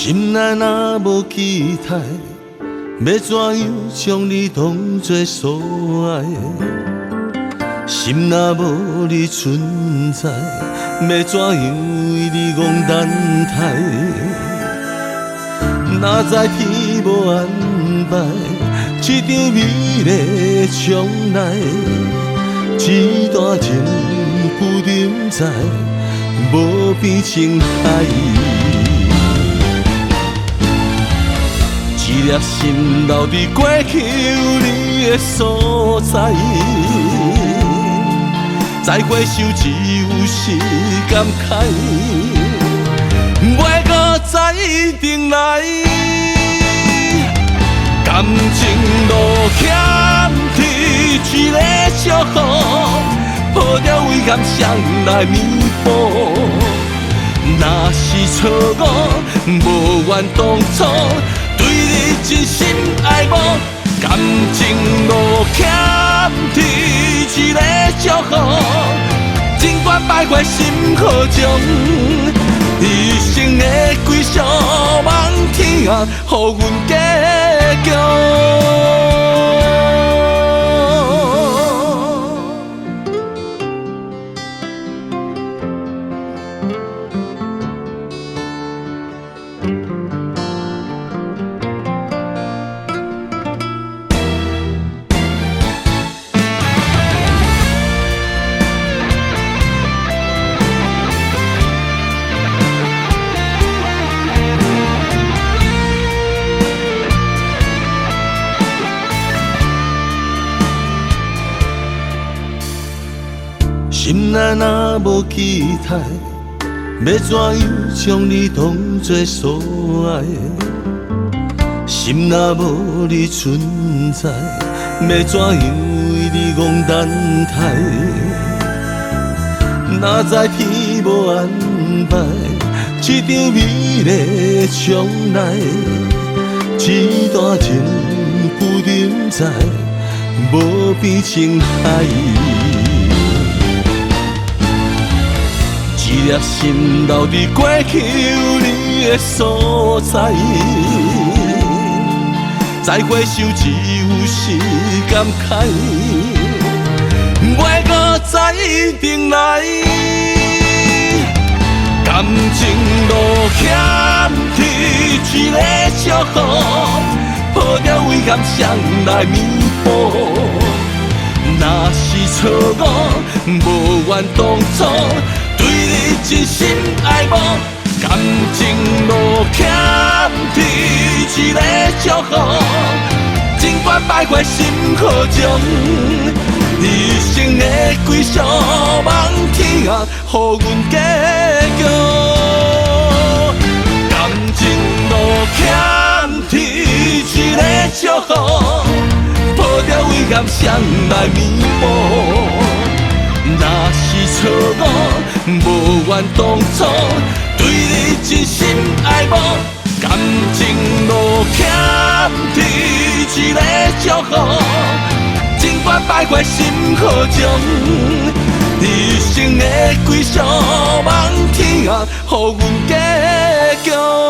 心内若无期待，要怎样将你当作所爱？心若无你存在，要怎样为你憨等待？哪知天无安排，这场美丽将来，一段情不定在，无变情海。一粒心留伫过去有你的所在，再回首只有是感慨，袂搁再重来。感情路欠天一个祝福，抱着遗憾谁来弥补？若是错误，无怨当初。对你真心爱慕，感情路欠天一个祝福，尽管败坏心可将，一生的归宿，望天啊，予阮结局。心内若无期待，要怎样将你当作所爱？心若无你存在，要怎样为你憨等待？哪知天无安排，这场美丽将来，一段情不定在，无变情海。一粒心留伫过去有你的所在，再回首只有是感慨，袂搁再重来。感情路欠天一个祝福，抱着遗憾谁来弥补？若是错误，无怨当初。对你真心爱慕，感情路欠天一个祝福，尽管败坏心可将，一生的归宿，望天啊，予阮结局。感情路欠天一个祝福，抱着遗憾谁来弥补？若是错误，无怨当初。对你真心爱慕，感情路欠天一个祝福，尽管败坏心可将，一生的归宿，望天啊，予阮结局。